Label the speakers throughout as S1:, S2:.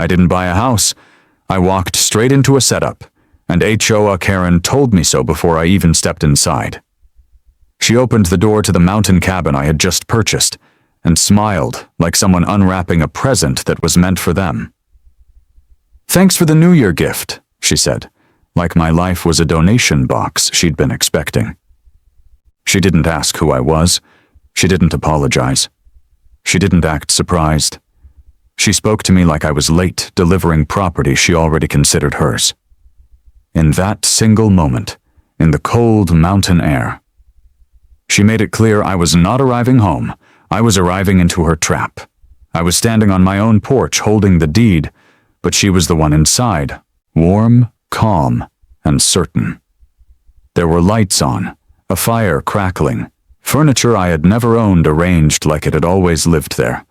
S1: I didn't buy a house. I walked straight into a setup, and HOA Karen told me so before I even stepped inside. She opened the door to the mountain cabin I had just purchased and smiled like someone unwrapping a present that was meant for them. "Thanks for the New Year gift," she said, like my life was a donation box she'd been expecting. She didn't ask who I was. She didn't apologize. She didn't act surprised. She spoke to me like I was late delivering property she already considered hers. In that single moment, in the cold mountain air, she made it clear I was not arriving home. I was arriving into her trap. I was standing on my own porch holding the deed, but she was the one inside, warm, calm, and certain. There were lights on, a fire crackling, furniture I had never owned arranged like it had always lived there.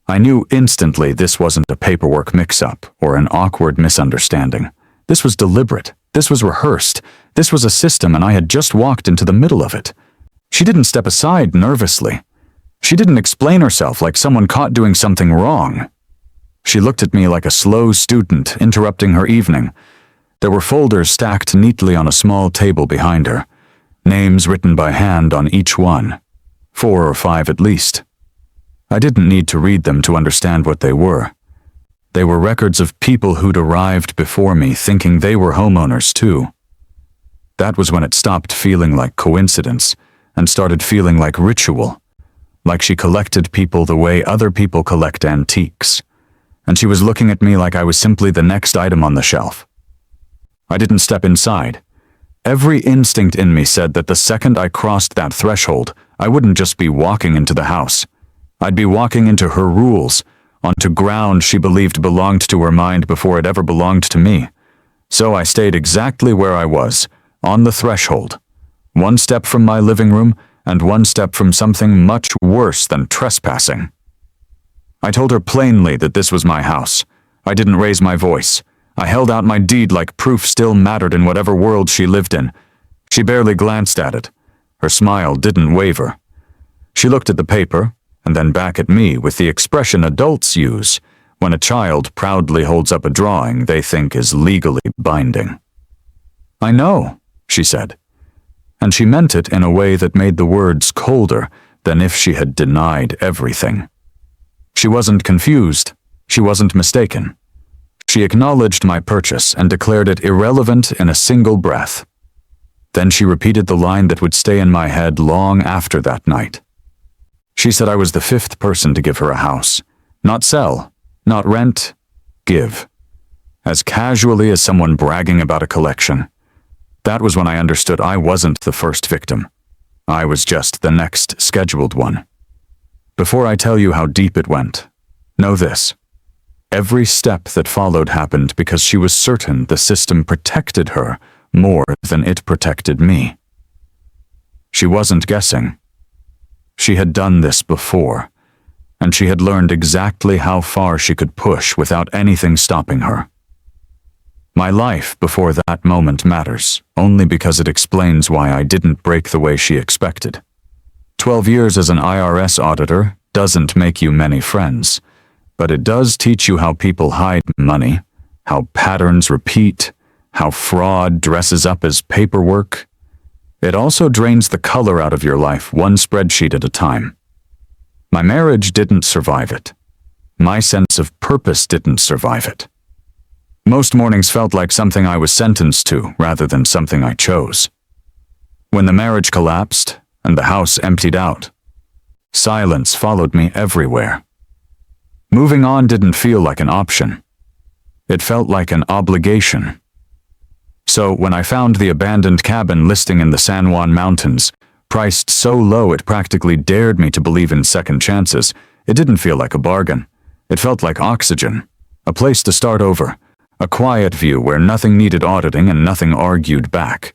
S1: I knew instantly this wasn't a paperwork mix-up or an awkward misunderstanding. This was deliberate. This was rehearsed. This was a system, and I had just walked into the middle of it. She didn't step aside nervously. She didn't explain herself like someone caught doing something wrong. She looked at me like a slow student interrupting her evening. There were folders stacked neatly on a small table behind her, names written by hand on each one, 4 or 5 at least. I didn't need to read them to understand what they were. They were records of people who'd arrived before me thinking they were homeowners too. That was when it stopped feeling like coincidence and started feeling like ritual, like she collected people the way other people collect antiques, and she was looking at me like I was simply the next item on the shelf. I didn't step inside. Every instinct in me said that the second I crossed that threshold, I wouldn't just be walking into the house. I'd be walking into her rules, onto ground she believed belonged to her mind before it ever belonged to me. So I stayed exactly where I was, on the threshold, 1 step from my living room and 1 step from something much worse than trespassing. I told her plainly that this was my house. I didn't raise my voice. I held out my deed like proof still mattered in whatever world she lived in. She barely glanced at it. Her smile didn't waver. She looked at the paper, and then back at me with the expression adults use when a child proudly holds up a drawing they think is legally binding. "I know," she said, and she meant it in a way that made the words colder than if she had denied everything. She wasn't confused. She wasn't mistaken. She acknowledged my purchase and declared it irrelevant in a single breath. Then she repeated the line that would stay in my head long after that night. She said I was the 5th person to give her a house. Not sell, not rent, give. As casually as someone bragging about a collection. That was when I understood I wasn't the first victim. I was just the next scheduled one. Before I tell you how deep it went, know this. Every step that followed happened because she was certain the system protected her more than it protected me. She wasn't guessing. She had done this before, and she had learned exactly how far she could push without anything stopping her. My life before that moment matters, only because it explains why I didn't break the way she expected. 12 years as an IRS auditor doesn't make you many friends, but it does teach you how people hide money, how patterns repeat, how fraud dresses up as paperwork. It also drains the color out of your life 1 spreadsheet at a time. My marriage didn't survive it. My sense of purpose didn't survive it. Most mornings felt like something I was sentenced to rather than something I chose. When the marriage collapsed and the house emptied out, silence followed me everywhere. Moving on didn't feel like an option. It felt like an obligation. So when I found the abandoned cabin listing in the San Juan Mountains, priced so low it practically dared me to believe in second chances, it didn't feel like a bargain. It felt like oxygen, a place to start over, a quiet view where nothing needed auditing and nothing argued back.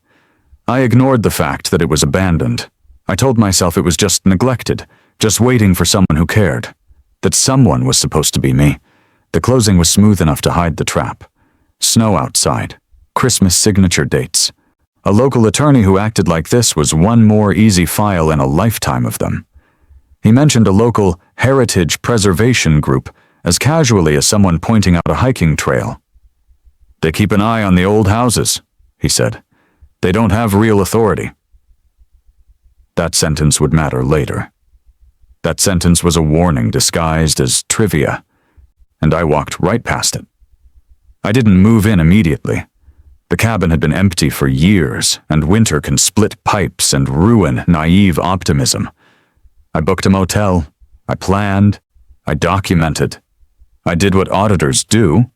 S1: I ignored the fact that it was abandoned. I told myself it was just neglected, just waiting for someone who cared. That someone was supposed to be me. The closing was smooth enough to hide the trap. Snow outside. Christmas signature dates. A local attorney who acted like this was one more easy file in a lifetime of them. He mentioned a local heritage preservation group as casually as someone pointing out a hiking trail. "They keep an eye on the old houses," he said. "They don't have real authority." That sentence would matter later. That sentence was a warning disguised as trivia, and I walked right past it. I didn't move in immediately. The cabin had been empty for years, and winter can split pipes and ruin naive optimism. I booked a motel. I planned. I documented. I did what auditors do.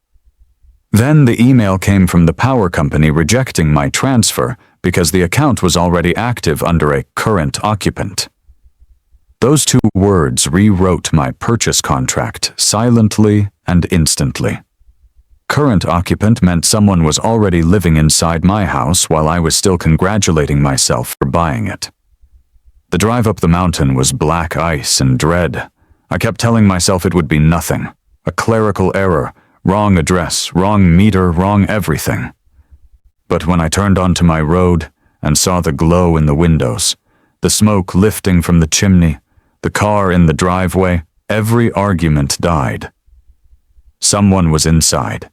S1: Then the email came from the power company rejecting my transfer because the account was already active under a current occupant. Those two words rewrote my purchase contract silently and instantly. Current occupant meant someone was already living inside my house while I was still congratulating myself for buying it. The drive up the mountain was black ice and dread. I kept telling myself it would be nothing. A clerical error, wrong address, wrong meter, wrong everything. But when I turned onto my road and saw the glow in the windows, the smoke lifting from the chimney, the car in the driveway, every argument died. Someone was inside.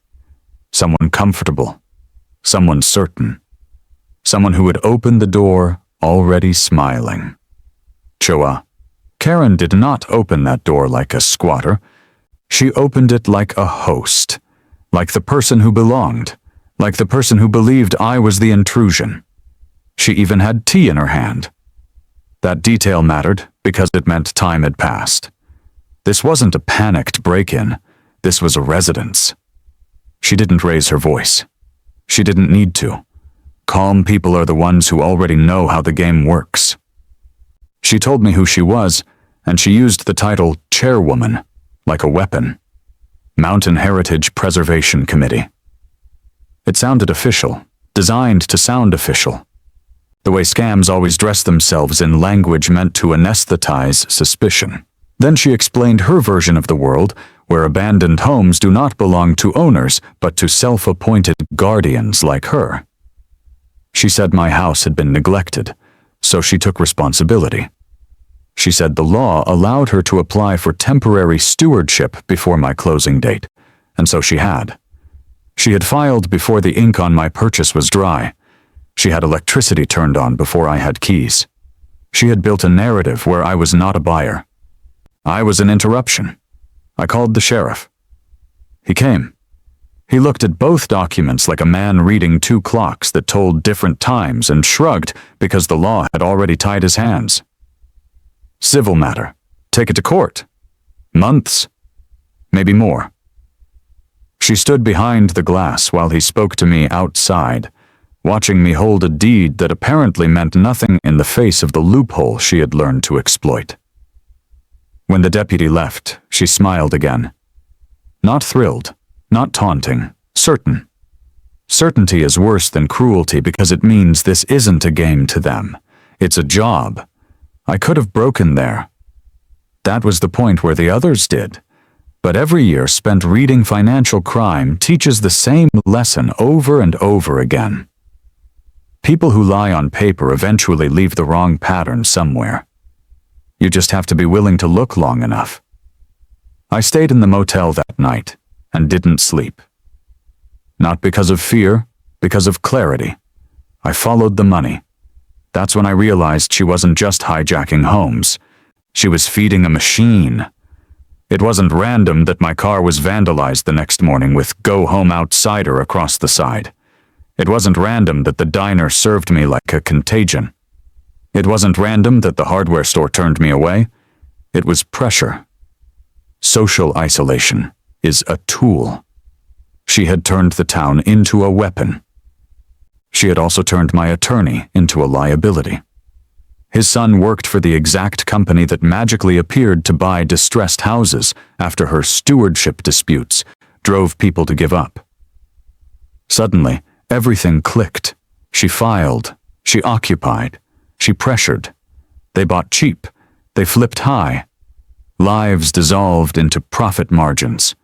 S1: Someone comfortable. Someone certain. Someone who had opened the door already smiling. HOA Karen did not open that door like a squatter. She opened it like a host, like the person who belonged, like the person who believed I was the intrusion. She even had tea in her hand. That detail mattered because it meant time had passed. This wasn't a panicked break-in. This was a residence. She didn't raise her voice. She didn't need to. Calm people are the ones who already know how the game works. She told me who she was, and she used the title chairwoman, like a weapon. Mountain Heritage Preservation Committee. It sounded official, designed to sound official. The way scams always dress themselves in language meant to anesthetize suspicion. Then she explained her version of the world, where abandoned homes do not belong to owners, but to self-appointed guardians like her. She said my house had been neglected, so she took responsibility. She said the law allowed her to apply for temporary stewardship before my closing date, and so she had. She had filed before the ink on my purchase was dry. She had electricity turned on before I had keys. She had built a narrative where I was not a buyer. I was an interruption. I called the sheriff. He came. He looked at both documents like a man reading two clocks that told different times and shrugged because the law had already tied his hands. Civil matter. Take it to court. Months. Maybe more. She stood behind the glass while he spoke to me outside, watching me hold a deed that apparently meant nothing in the face of the loophole she had learned to exploit. When the deputy left, she smiled again. Not thrilled, not taunting, certain. Certainty is worse than cruelty because it means this isn't a game to them. It's a job. I could have broken there. That was the point where the others did. But every year spent reading financial crime teaches the same lesson over and over again. People who lie on paper eventually leave the wrong pattern somewhere. You just have to be willing to look long enough. I stayed in the motel that night and didn't sleep. Not because of fear, because of clarity. I followed the money. That's when I realized she wasn't just hijacking homes. She was feeding a machine. It wasn't random that my car was vandalized the next morning with "Go Home Outsider" across the side. It wasn't random that the diner served me like a contagion. It wasn't random that the hardware store turned me away. It was pressure. Social isolation is a tool. She had turned the town into a weapon. She had also turned my attorney into a liability. His son worked for the exact company that magically appeared to buy distressed houses after her stewardship disputes drove people to give up. Suddenly, everything clicked. She filed. She occupied. She pressured. They bought cheap. They flipped high. Lives dissolved into profit margins.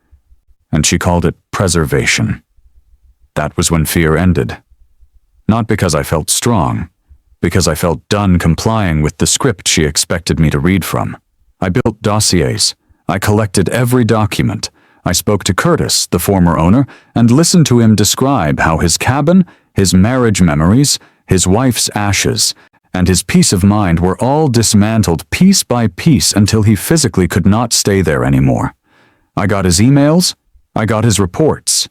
S1: And she called it preservation. That was when fear ended. Not because I felt strong, because I felt done complying with the script she expected me to read from. I built dossiers. I collected every document. I spoke to Curtis, the former owner, and listened to him describe how his cabin, his marriage memories, his wife's ashes, and his peace of mind were all dismantled piece by piece until he physically could not stay there anymore. I got his emails, I got his reports,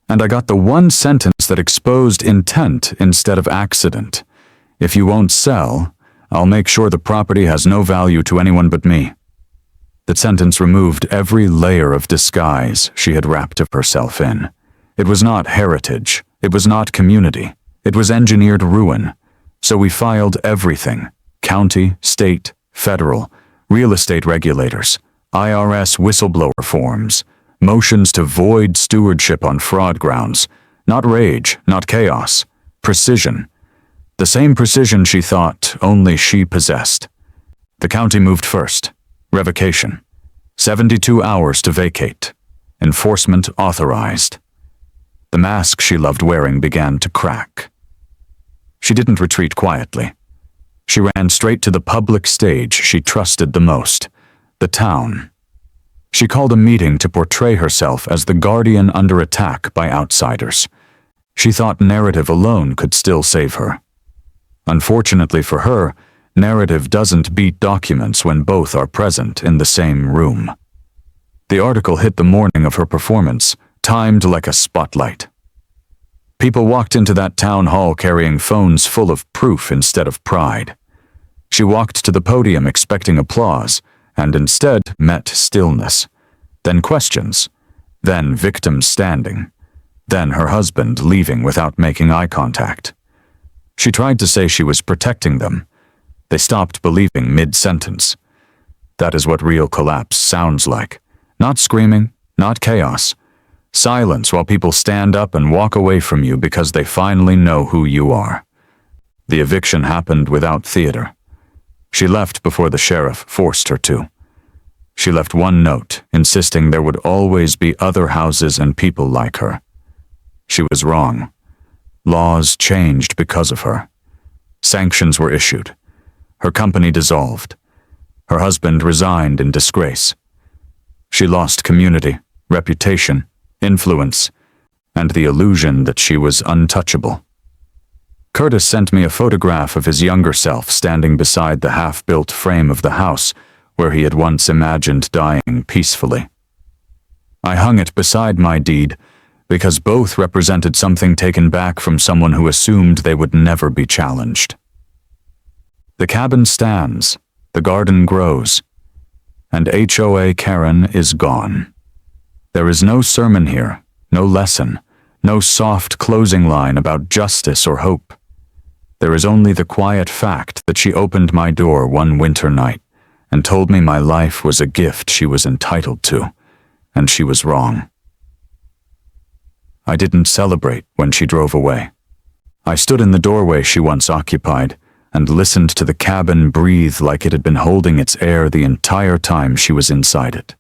S1: and I got the one sentence that exposed intent instead of accident. If you won't sell, I'll make sure the property has no value to anyone but me. That sentence removed every layer of disguise she had wrapped herself in. It was not heritage, it was not community, it was engineered ruin. So we filed everything: county, state, federal, real estate regulators, IRS whistleblower forms, motions to void stewardship on fraud grounds. Not rage, not chaos, precision. The same precision she thought only she possessed. The county moved first. Revocation. 72 hours to vacate. Enforcement authorized. The mask she loved wearing began to crack. She didn't retreat quietly. She ran straight to the public stage she trusted the most, the town. She called a meeting to portray herself as the guardian under attack by outsiders. She thought narrative alone could still save her. Unfortunately for her, narrative doesn't beat documents when both are present in the same room. The article hit the morning of her performance, timed like a spotlight. People walked into that town hall carrying phones full of proof instead of pride. She walked to the podium expecting applause, and instead met stillness, then questions, then victims standing, then her husband leaving without making eye contact. She tried to say she was protecting them. They stopped believing mid-sentence. That is what real collapse sounds like. Not screaming, not chaos. Silence while people stand up and walk away from you because they finally know who you are. The eviction happened without theater. She left before the sheriff forced her to. She left one note, insisting there would always be other houses and people like her. She was wrong. Laws changed because of her. Sanctions were issued. Her company dissolved. Her husband resigned in disgrace. She lost community, reputation, influence, and the illusion that she was untouchable. Curtis sent me a photograph of his younger self standing beside the half-built frame of the house where he had once imagined dying peacefully. I hung it beside my deed because both represented something taken back from someone who assumed they would never be challenged. The cabin stands, the garden grows, and HOA Karen is gone. There is no sermon here, no lesson, no soft closing line about justice or hope. There is only the quiet fact that she opened my door one winter night and told me my life was a gift she was entitled to, and she was wrong. I didn't celebrate when she drove away. I stood in the doorway she once occupied and listened to the cabin breathe like it had been holding its air the entire time she was inside it.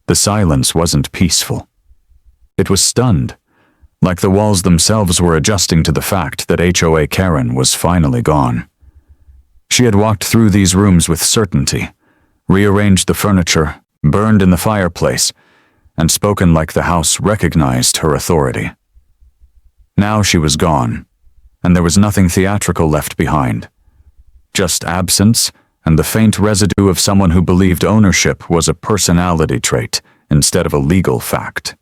S1: The silence wasn't peaceful. It was stunned, like the walls themselves were adjusting to the fact that HOA Karen was finally gone. She had walked through these rooms with certainty, rearranged the furniture, burned in the fireplace, and spoken like the house recognized her authority. Now she was gone, and there was nothing theatrical left behind. Just absence and the faint residue of someone who believed ownership was a personality trait instead of a legal fact.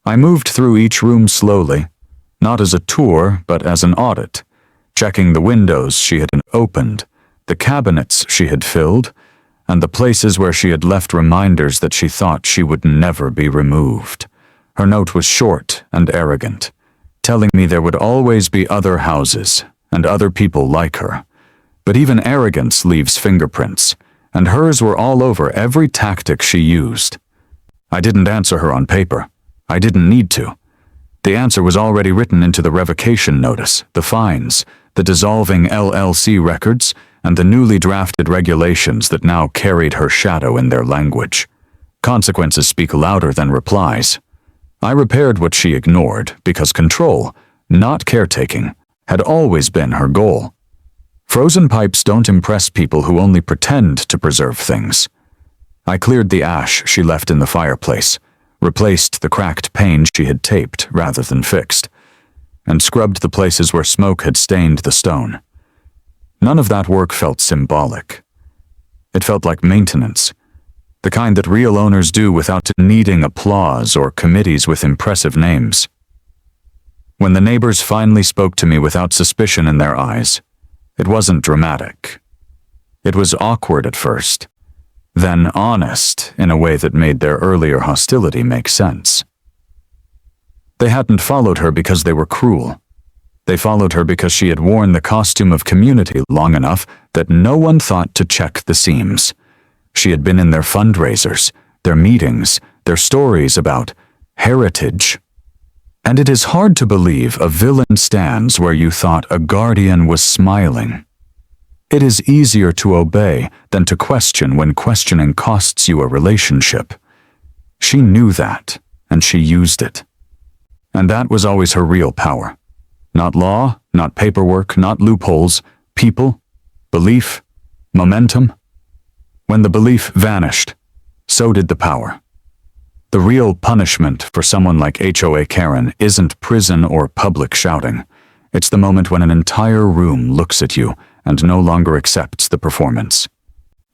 S1: I moved through each room slowly, not as a tour but as an audit, checking the windows she had opened, the cabinets she had filled, and the places where she had left reminders that she thought she would never be removed. Her note was short and arrogant, telling me there would always be other houses and other people like her. But even arrogance leaves fingerprints, and hers were all over every tactic she used. I didn't answer her on paper. I didn't need to. The answer was already written into the revocation notice, the fines, the dissolving LLC records, and the newly drafted regulations that now carried her shadow in their language. Consequences speak louder than replies. I repaired what she ignored because control, not caretaking, had always been her goal. Frozen pipes don't impress people who only pretend to preserve things. I cleared the ash she left in the fireplace, replaced the cracked pane she had taped rather than fixed, and scrubbed the places where smoke had stained the stone. None of that work felt symbolic. It felt like maintenance, the kind that real owners do without needing applause or committees with impressive names. When the neighbors finally spoke to me without suspicion in their eyes, it wasn't dramatic. It was awkward at first, then honest in a way that made their earlier hostility make sense. They hadn't followed her because they were cruel. They followed her because she had worn the costume of community long enough that no one thought to check the seams. She had been in their fundraisers, their meetings, their stories about heritage. And it is hard to believe a villain stands where you thought a guardian was smiling. It is easier to obey than to question when questioning costs you a relationship. She knew that, and she used it. And that was always her real power. Not law, not paperwork, not loopholes, people, belief, momentum. When the belief vanished, so did the power. The real punishment for someone like HOA Karen isn't prison or public shouting. It's the moment when an entire room looks at you and no longer accepts the performance.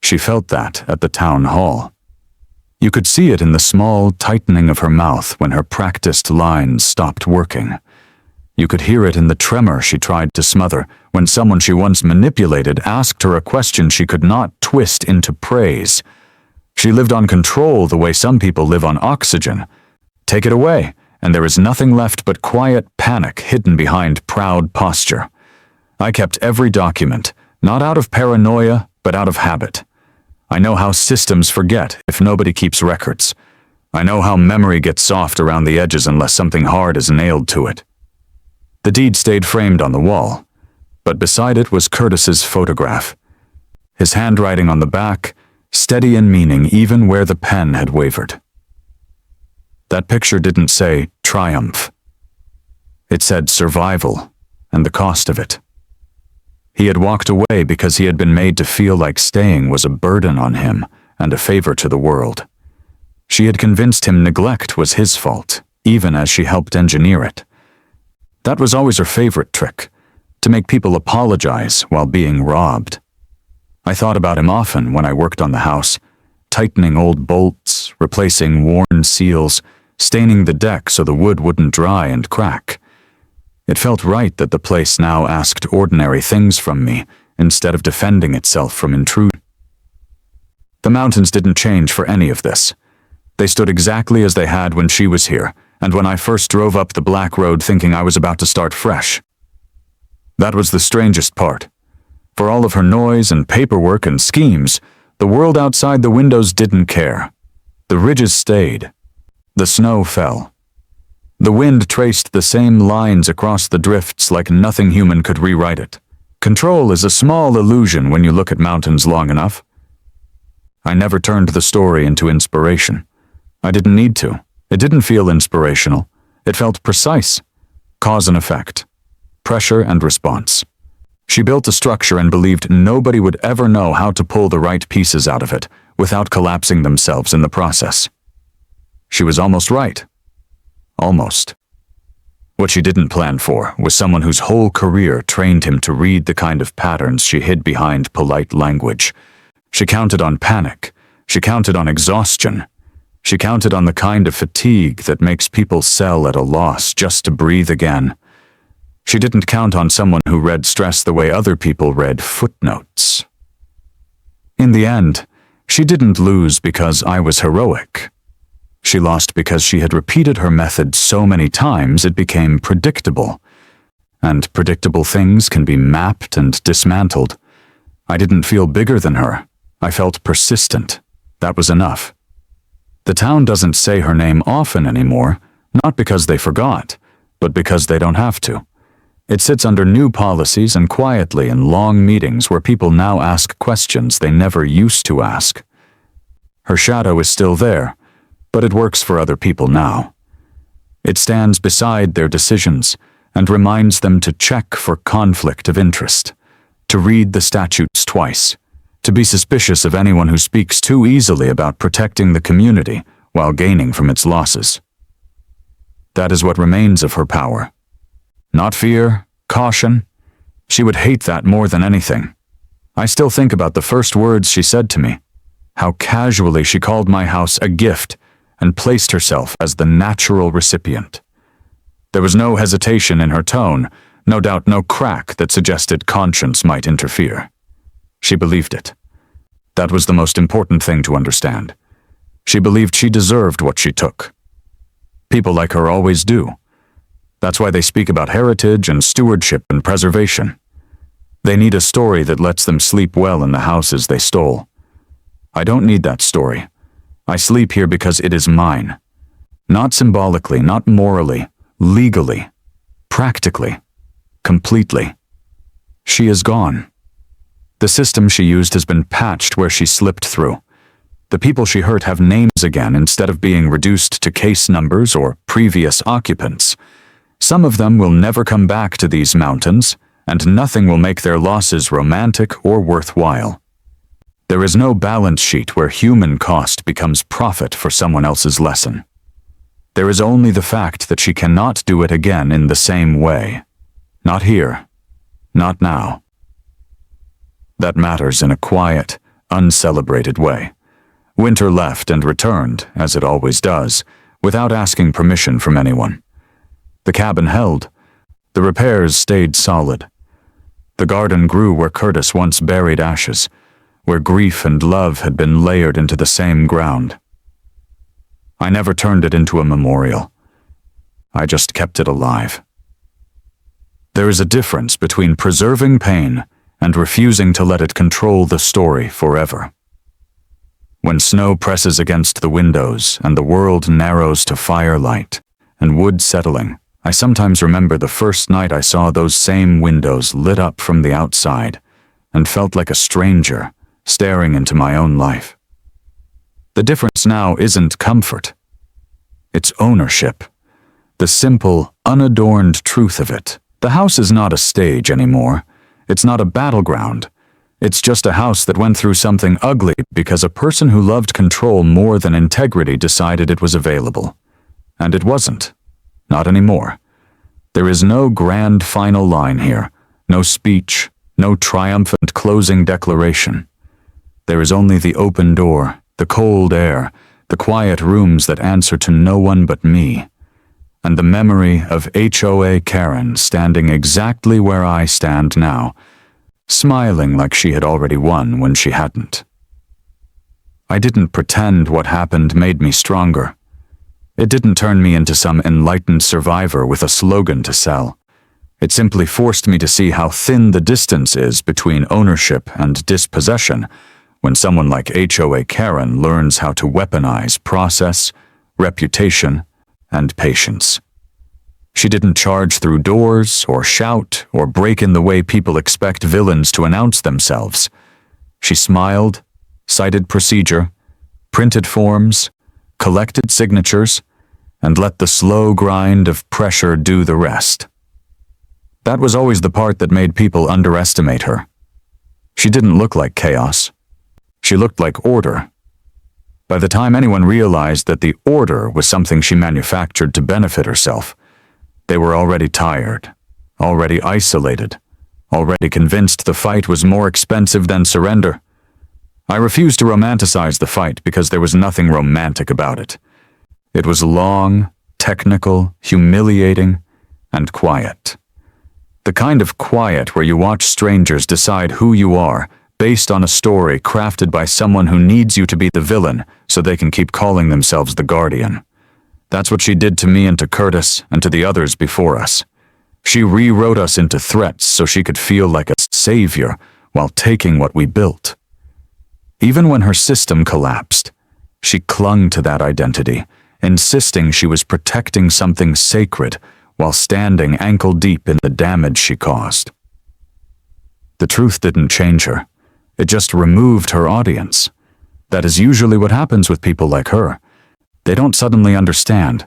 S1: She felt that at the town hall. You could see it in the small tightening of her mouth when her practiced lines stopped working. You could hear it in the tremor she tried to smother when someone she once manipulated asked her a question she could not twist into praise. She lived on control the way some people live on oxygen. Take it away, and there is nothing left but quiet panic hidden behind proud posture. I kept every document, not out of paranoia, but out of habit. I know how systems forget if nobody keeps records. I know how memory gets soft around the edges unless something hard is nailed to it. The deed stayed framed on the wall, but beside it was Curtis's photograph. His handwriting on the back, steady in meaning even where the pen had wavered. That picture didn't say triumph. It said survival and the cost of it. He had walked away because he had been made to feel like staying was a burden on him and a favor to the world. She had convinced him neglect was his fault, even as she helped engineer it. That was always her favorite trick, to make people apologize while being robbed. I thought about him often when I worked on the house, tightening old bolts, replacing worn seals, staining the deck so the wood wouldn't dry and crack. It felt right that the place now asked ordinary things from me instead of defending itself from intrusion. The mountains didn't change for any of this. They stood exactly as they had when she was here, and when I first drove up the black road thinking I was about to start fresh. That was the strangest part. For all of her noise and paperwork and schemes, the world outside the windows didn't care. The ridges stayed. The snow fell. The wind traced the same lines across the drifts like nothing human could rewrite it. Control is a small illusion when you look at mountains long enough. I never turned the story into inspiration. I didn't need to. It didn't feel inspirational. It felt precise. Cause and effect. Pressure and response. She built a structure and believed nobody would ever know how to pull the right pieces out of it without collapsing themselves in the process. She was almost right. Almost. What she didn't plan for was someone whose whole career trained him to read the kind of patterns she hid behind polite language. She counted on panic. She counted on exhaustion. She counted on the kind of fatigue that makes people sell at a loss just to breathe again. She didn't count on someone who read stress the way other people read footnotes. In the end, she didn't lose because I was heroic. She lost because she had repeated her method so many times it became predictable. And predictable things can be mapped and dismantled. I didn't feel bigger than her. I felt persistent. That was enough. The town doesn't say her name often anymore, not because they forgot, but because they don't have to. It sits under new policies and quietly in long meetings where people now ask questions they never used to ask. Her shadow is still there, but it works for other people now. It stands beside their decisions and reminds them to check for conflict of interest, to read the statutes twice, to be suspicious of anyone who speaks too easily about protecting the community while gaining from its losses. That is what remains of her power. Not fear, caution. She would hate that more than anything. I still think about the first words she said to me, how casually she called my house a gift and placed herself as the natural recipient. There was no hesitation in her tone, no doubt no crack that suggested conscience might interfere. She believed it. That was the most important thing to understand. She believed she deserved what she took. People like her always do. That's why they speak about heritage and stewardship and preservation. They need a story that lets them sleep well in the houses they stole. I don't need that story. I sleep here because it is mine. Not symbolically, not morally, legally, practically, completely. She is gone. The system she used has been patched where she slipped through. The people she hurt have names again instead of being reduced to case numbers or previous occupants. Some of them will never come back to these mountains, and nothing will make their losses romantic or worthwhile. There is no balance sheet where human cost becomes profit for someone else's lesson. There is only the fact that she cannot do it again in the same way. Not here. Not now. That matters in a quiet, uncelebrated way. Winter left and returned, as it always does, without asking permission from anyone. The cabin held. The repairs stayed solid. The garden grew where Curtis once buried ashes, where grief and love had been layered into the same ground. I never turned it into a memorial. I just kept it alive. There is a difference between preserving pain and refusing to let it control the story forever. When snow presses against the windows and the world narrows to firelight and wood settling, I sometimes remember the first night I saw those same windows lit up from the outside and felt like a stranger staring into my own life. The difference now isn't comfort. It's ownership. The simple, unadorned truth of it. The house is not a stage anymore. It's not a battleground. It's just a house that went through something ugly because a person who loved control more than integrity decided it was available. And it wasn't. Not anymore. There is no grand final line here, no speech, no triumphant closing declaration. There is only the open door, the cold air, the quiet rooms that answer to no one but me, and the memory of HOA Karen standing exactly where I stand now, smiling like she had already won when she hadn't. I didn't pretend what happened made me stronger. It didn't turn me into some enlightened survivor with a slogan to sell. It simply forced me to see how thin the distance is between ownership and dispossession when someone like HOA Karen learns how to weaponize process, reputation, and patience. She didn't charge through doors or shout or break in the way people expect villains to announce themselves. She smiled, cited procedure, printed forms, collected signatures, and let the slow grind of pressure do the rest. That was always the part that made people underestimate her. She didn't look like chaos. She looked like order. By the time anyone realized that the order was something she manufactured to benefit herself, they were already tired, already isolated, already convinced the fight was more expensive than surrender. I refused to romanticize the fight because there was nothing romantic about it. It was long, technical, humiliating, and quiet. The kind of quiet where you watch strangers decide who you are based on a story crafted by someone who needs you to be the villain so they can keep calling themselves the guardian. That's what she did to me and to Curtis and to the others before us. She rewrote us into threats so she could feel like a savior while taking what we built. Even when her system collapsed, she clung to that identity, insisting she was protecting something sacred while standing ankle-deep in the damage she caused. The truth didn't change her. It just removed her audience. That is usually what happens with people like her. They don't suddenly understand.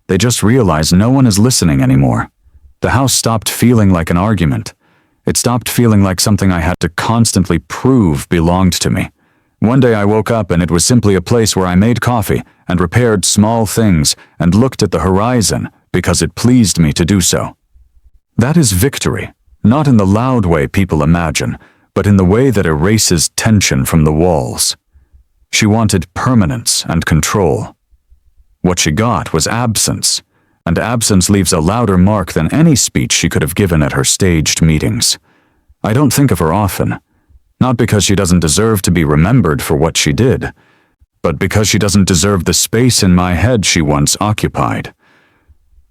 S1: They just realize no one is listening anymore. The house stopped feeling like an argument. It stopped feeling like something I had to constantly prove belonged to me. One day I woke up and it was simply a place where I made coffee and repaired small things and looked at the horizon because it pleased me to do so. That is victory, not in the loud way people imagine, but in the way that erases tension from the walls. She wanted permanence and control. What she got was absence, and absence leaves a louder mark than any speech she could have given at her staged meetings. I don't think of her often, not because she doesn't deserve to be remembered for what she did, but because she doesn't deserve the space in my head she once occupied.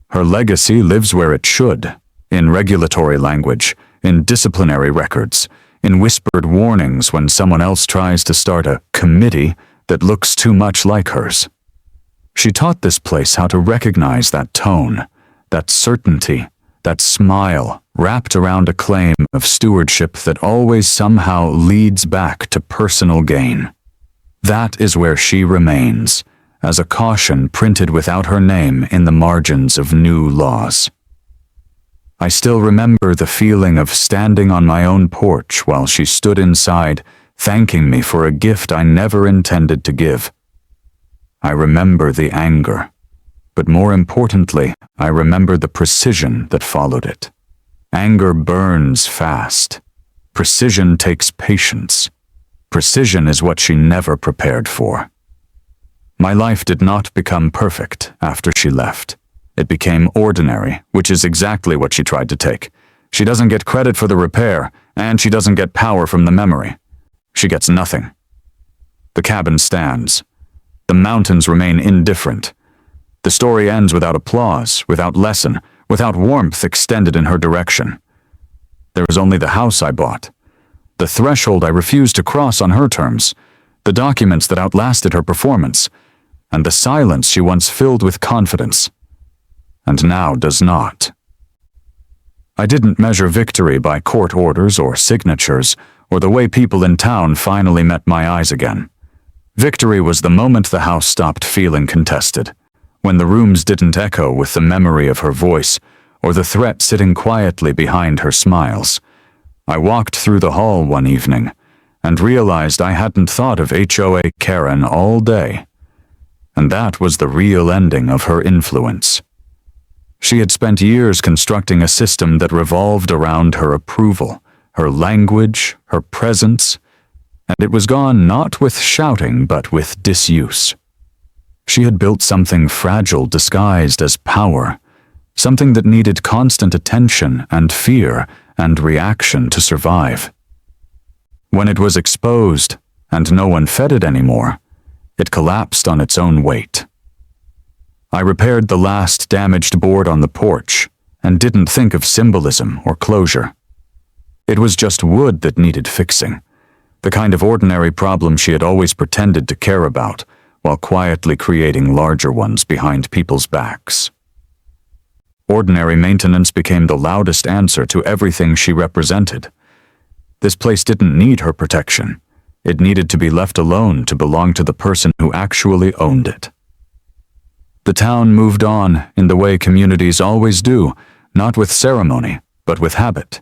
S1: Her legacy lives where it should, in regulatory language, in disciplinary records, in whispered warnings when someone else tries to start a committee that looks too much like hers. She taught this place how to recognize that tone, that certainty, that smile wrapped around a claim of stewardship that always somehow leads back to personal gain. That is where she remains, as a caution printed without her name in the margins of new laws. I still remember the feeling of standing on my own porch while she stood inside, thanking me for a gift I never intended to give. I remember the anger, but more importantly, I remember the precision that followed it. Anger burns fast. Precision takes patience. Precision is what she never prepared for. My life did not become perfect after she left. It became ordinary, which is exactly what she tried to take. She doesn't get credit for the repair, and she doesn't get power from the memory. She gets nothing. The cabin stands. The mountains remain indifferent. The story ends without applause, without lesson, without warmth extended in her direction. There is only the house I bought, the threshold I refused to cross on her terms, the documents that outlasted her performance, and the silence she once filled with confidence, and now does not. I didn't measure victory by court orders or signatures or the way people in town finally met my eyes again. Victory was the moment the house stopped feeling contested, when the rooms didn't echo with the memory of her voice or the threat sitting quietly behind her smiles. I walked through the hall one evening and realized I hadn't thought of HOA Karen all day, and that was the real ending of her influence. She had spent years constructing a system that revolved around her approval, her language, her presence, and it was gone not with shouting but with disuse. She had built something fragile disguised as power, something that needed constant attention and fear and reaction to survive. When it was exposed, and no one fed it anymore, it collapsed on its own weight. I repaired the last damaged board on the porch and didn't think of symbolism or closure. It was just wood that needed fixing, the kind of ordinary problem she had always pretended to care about, while quietly creating larger ones behind people's backs. Ordinary maintenance became the loudest answer to everything she represented. This place didn't need her protection. It needed to be left alone to belong to the person who actually owned it. The town moved on in the way communities always do, not with ceremony, but with habit.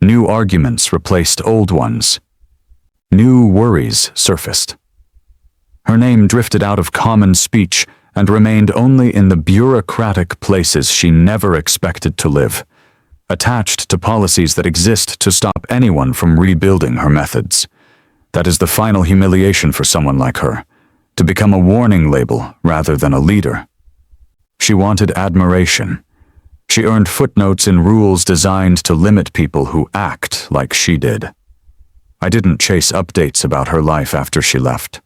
S1: New arguments replaced old ones. New worries surfaced. Her name drifted out of common speech and remained only in the bureaucratic places she never expected to live, attached to policies that exist to stop anyone from rebuilding her methods. That is the final humiliation for someone like her, to become a warning label rather than a leader. She wanted admiration. She earned footnotes in rules designed to limit people who act like she did. I didn't chase updates about her life after she left.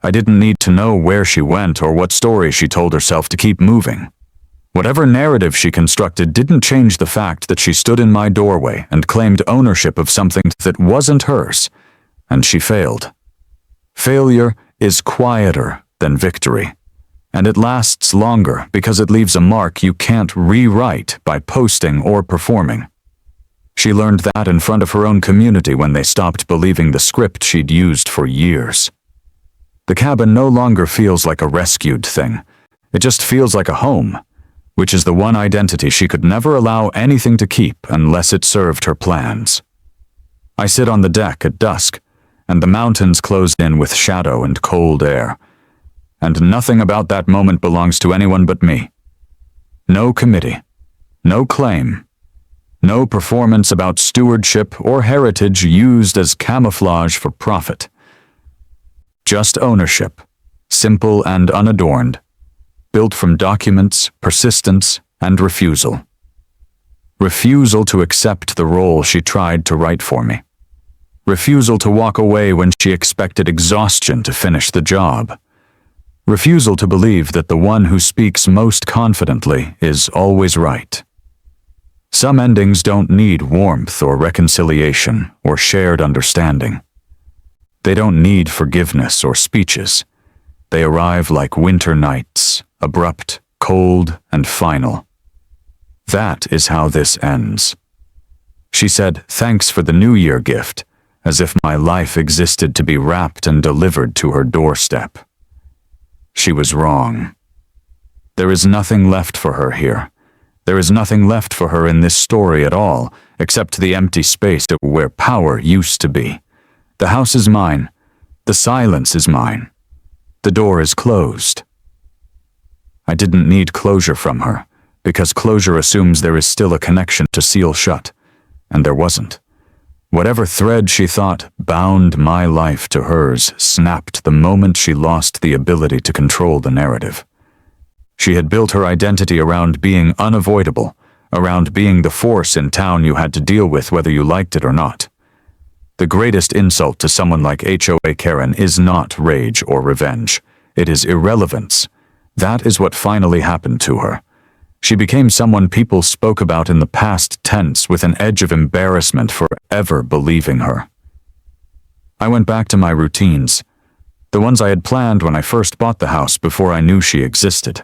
S1: I didn't need to know where she went or what story she told herself to keep moving. Whatever narrative she constructed didn't change the fact that she stood in my doorway and claimed ownership of something that wasn't hers, and she failed. Failure is quieter than victory, and it lasts longer because it leaves a mark you can't rewrite by posting or performing. She learned that in front of her own community when they stopped believing the script she'd used for years. The cabin no longer feels like a rescued thing. It just feels like a home, which is the one identity she could never allow anything to keep unless it served her plans. I sit on the deck at dusk, and the mountains closed in with shadow and cold air, and nothing about that moment belongs to anyone but me. No committee, no claim, no performance about stewardship or heritage used as camouflage for profit. Just ownership, simple and unadorned, built from documents, persistence, and refusal. Refusal to accept the role she tried to write for me. Refusal to walk away when she expected exhaustion to finish the job. Refusal to believe that the one who speaks most confidently is always right. Some endings don't need warmth or reconciliation or shared understanding. They don't need forgiveness or speeches. They arrive like winter nights, abrupt, cold, and final. That is how this ends. She said, "Thanks for the New Year gift," as if my life existed to be wrapped and delivered to her doorstep. She was wrong. There is nothing left for her here. There is nothing left for her in this story at all, except the empty space where power used to be. The house is mine. The silence is mine. The door is closed. I didn't need closure from her, because closure assumes there is still a connection to seal shut, and there wasn't. Whatever thread she thought bound my life to hers snapped the moment she lost the ability to control the narrative. She had built her identity around being unavoidable, around being the force in town you had to deal with whether you liked it or not. The greatest insult to someone like HOA Karen is not rage or revenge. It is irrelevance. That is what finally happened to her. She became someone people spoke about in the past tense with an edge of embarrassment for ever believing her. I went back to my routines, the ones I had planned when I first bought the house before I knew she existed.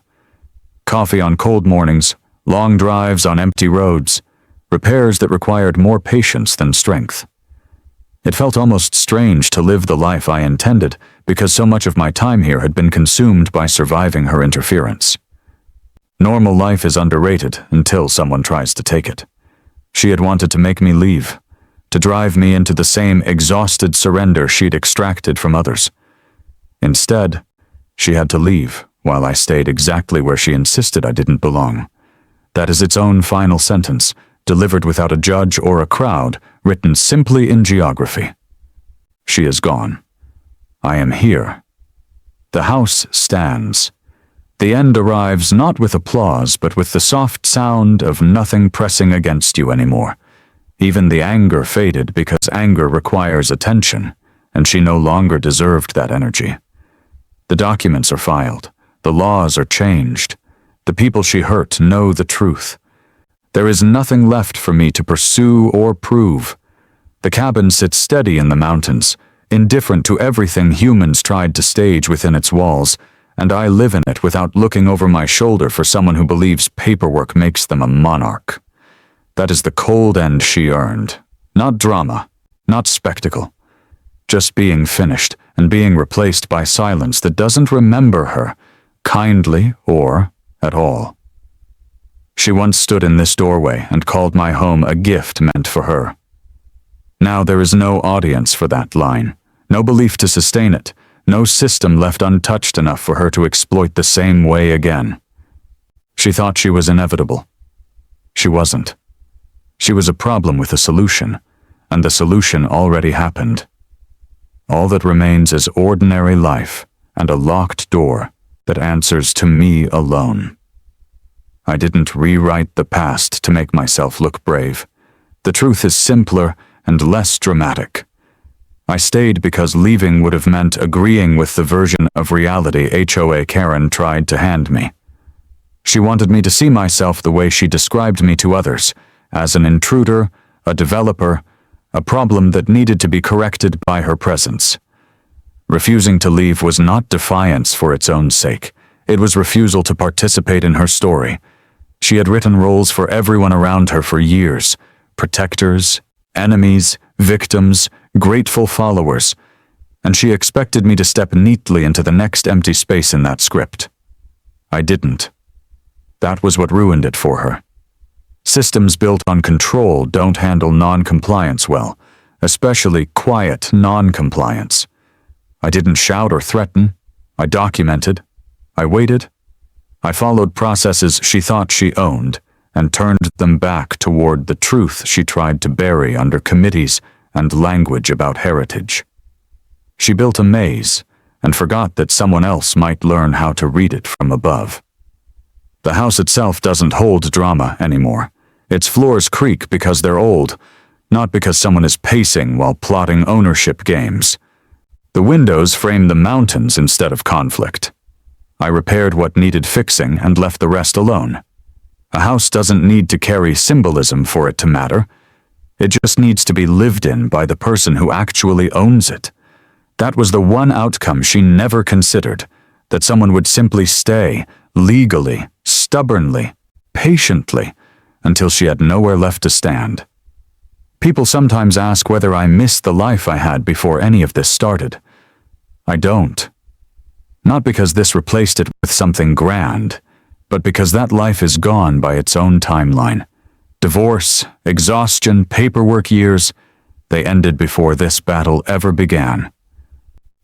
S1: Coffee on cold mornings, long drives on empty roads, repairs that required more patience than strength. It felt almost strange to live the life I intended because so much of my time here had been consumed by surviving her interference. Normal life is underrated until someone tries to take it. She had wanted to make me leave, to drive me into the same exhausted surrender she'd extracted from others. Instead, she had to leave while I stayed exactly where she insisted I didn't belong. That is its own final sentence, delivered without a judge or a crowd, written simply in geography. She is gone. I am here. The house stands. The end arrives not with applause, but with the soft sound of nothing pressing against you anymore. Even the anger faded because anger requires attention, and she no longer deserved that energy. The documents are filed. The laws are changed. The people she hurt know the truth. There is nothing left for me to pursue or prove. The cabin sits steady in the mountains, indifferent to everything humans tried to stage within its walls, and I live in it without looking over my shoulder for someone who believes paperwork makes them a monarch. That is the cold end she earned. Not drama, not spectacle. Just being finished and being replaced by silence that doesn't remember her, kindly or at all. She once stood in this doorway and called my home a gift meant for her. Now there is no audience for that line, no belief to sustain it, no system left untouched enough for her to exploit the same way again. She thought she was inevitable. She wasn't. She was a problem with a solution, and the solution already happened. All that remains is ordinary life and a locked door that answers to me alone. I didn't rewrite the past to make myself look brave. The truth is simpler and less dramatic. I stayed because leaving would have meant agreeing with the version of reality HOA Karen tried to hand me. She wanted me to see myself the way she described me to others, as an intruder, a developer, a problem that needed to be corrected by her presence. Refusing to leave was not defiance for its own sake. It was refusal to participate in her story. She had written roles for everyone around her for years, protectors, enemies, victims, grateful followers, and she expected me to step neatly into the next empty space in that script. I didn't. That was what ruined it for her. Systems built on control don't handle non-compliance well, especially quiet non-compliance. I didn't shout or threaten. I documented. I waited. I followed processes she thought she owned and turned them back toward the truth she tried to bury under committees and language about heritage. She built a maze and forgot that someone else might learn how to read it from above. The house itself doesn't hold drama anymore. Its floors creak because they're old, not because someone is pacing while plotting ownership games. The windows frame the mountains instead of conflict. I repaired what needed fixing and left the rest alone. A house doesn't need to carry symbolism for it to matter. It just needs to be lived in by the person who actually owns it. That was the one outcome she never considered, that someone would simply stay, legally, stubbornly, patiently, until she had nowhere left to stand. People sometimes ask whether I miss the life I had before any of this started. I don't. Not because this replaced it with something grand, but because that life is gone by its own timeline. Divorce, exhaustion, paperwork years, they ended before this battle ever began.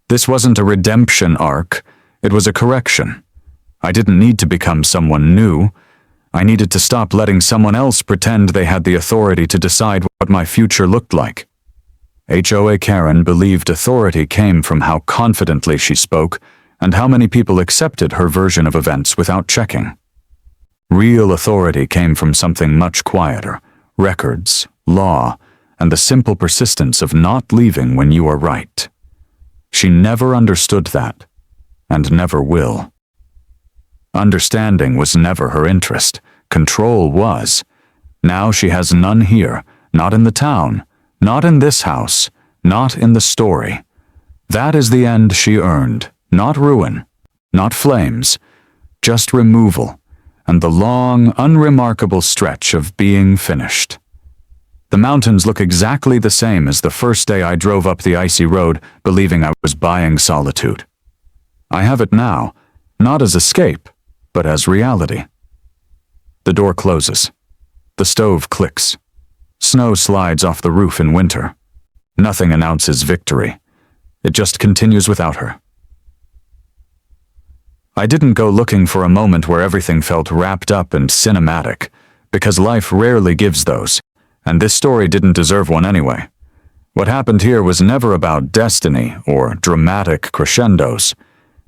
S1: This wasn't a redemption arc, it was a correction. I didn't need to become someone new. I needed to stop letting someone else pretend they had the authority to decide what my future looked like. HOA Karen believed authority came from how confidently she spoke and how many people accepted her version of events without checking. Real authority came from something much quieter: records, law, and the simple persistence of not leaving when you are right. She never understood that, and never will. Understanding was never her interest. Control was. Now she has none here, not in the town, not in this house, not in the story. That is the end she earned, not ruin, not flames, just removal, and the long, unremarkable stretch of being finished. The mountains look exactly the same as the first day I drove up the icy road, believing I was buying solitude. I have it now, not as escape, but as reality. The door closes. The stove clicks. Snow slides off the roof in winter. Nothing announces victory. It just continues without her. I didn't go looking for a moment where everything felt wrapped up and cinematic, because life rarely gives those, and this story didn't deserve one anyway. What happened here was never about destiny or dramatic crescendos.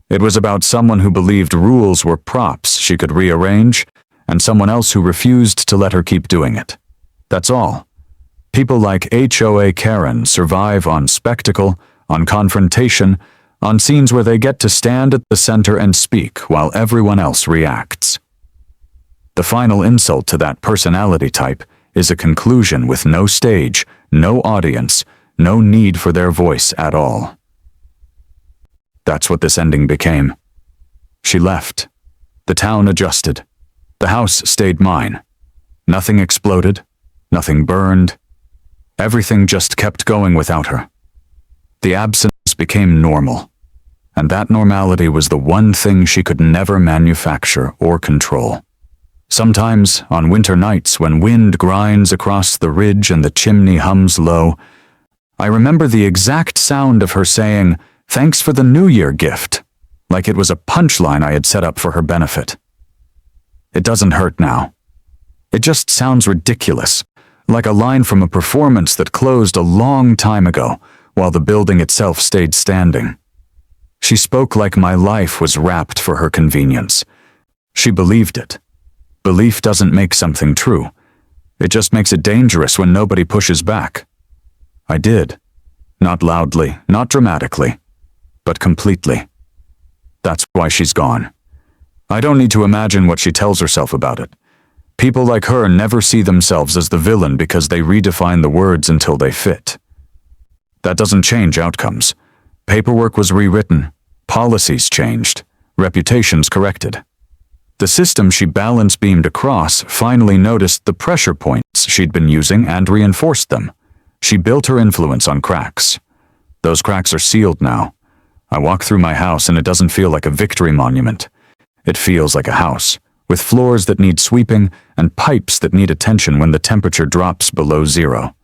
S1: It was about someone who believed rules were props she could rearrange, and someone else who refused to let her keep doing it. That's all. People like HOA Karen survive on spectacle, on confrontation, on scenes where they get to stand at the center and speak while everyone else reacts. The final insult to that personality type is a conclusion with no stage, no audience, no need for their voice at all. That's what this ending became. She left. The town adjusted. The house stayed mine. Nothing exploded. Nothing burned. Everything just kept going without her. The absence became normal, and that normality was the one thing she could never manufacture or control. Sometimes, on winter nights when wind grinds across the ridge and the chimney hums low, I remember the exact sound of her saying, "Thanks for the New Year gift," like it was a punchline I had set up for her benefit. It doesn't hurt now. It just sounds ridiculous, like a line from a performance that closed a long time ago while the building itself stayed standing. She spoke like my life was wrapped for her convenience. She believed it. Belief doesn't make something true. It just makes it dangerous when nobody pushes back. I did. Not loudly, not dramatically, but completely. That's why she's gone. I don't need to imagine what she tells herself about it. People like her never see themselves as the villain because they redefine the words until they fit. That doesn't change outcomes. Paperwork was rewritten, policies changed, reputations corrected. The system she balance beamed across finally noticed the pressure points she'd been using and reinforced them. She built her influence on cracks. Those cracks are sealed now. I walk through my house and it doesn't feel like a victory monument. It feels like a house, with floors that need sweeping and pipes that need attention when the temperature drops below zero.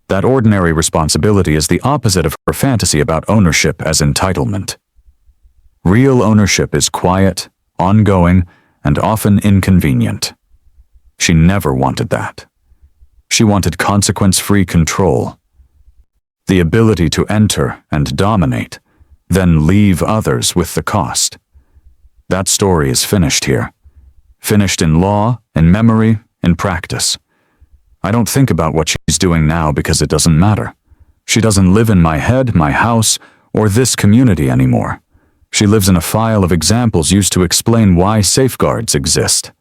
S1: That ordinary responsibility is the opposite of her fantasy about ownership as entitlement. Real ownership is quiet, ongoing, and often inconvenient. She never wanted that. She wanted consequence-free control. The ability to enter and dominate, then leave others with the cost. That story is finished here. Finished in law, in memory, in practice. I don't think about what she's doing now because it doesn't matter. She doesn't live in my head, my house, or this community anymore. She lives in a file of examples used to explain why safeguards exist.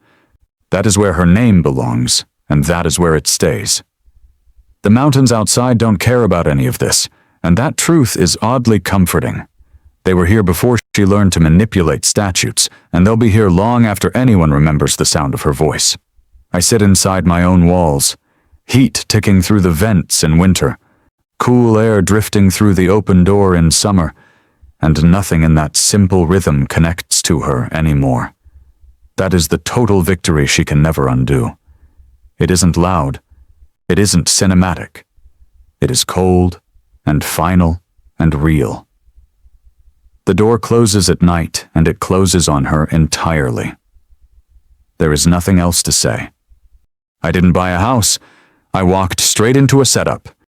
S1: That is where her name belongs, and that is where it stays. The mountains outside don't care about any of this, and that truth is oddly comforting. They were here before she learned to manipulate statutes, and they'll be here long after anyone remembers the sound of her voice. I sit inside my own walls, heat ticking through the vents in winter, cool air drifting through the open door in summer, and nothing in that simple rhythm connects to her anymore. That is the total victory she can never undo. It isn't loud. It isn't cinematic. It is cold and final and real. The door closes at night, and it closes on her entirely. There is nothing else to say. I didn't buy a house. I walked straight into a setup.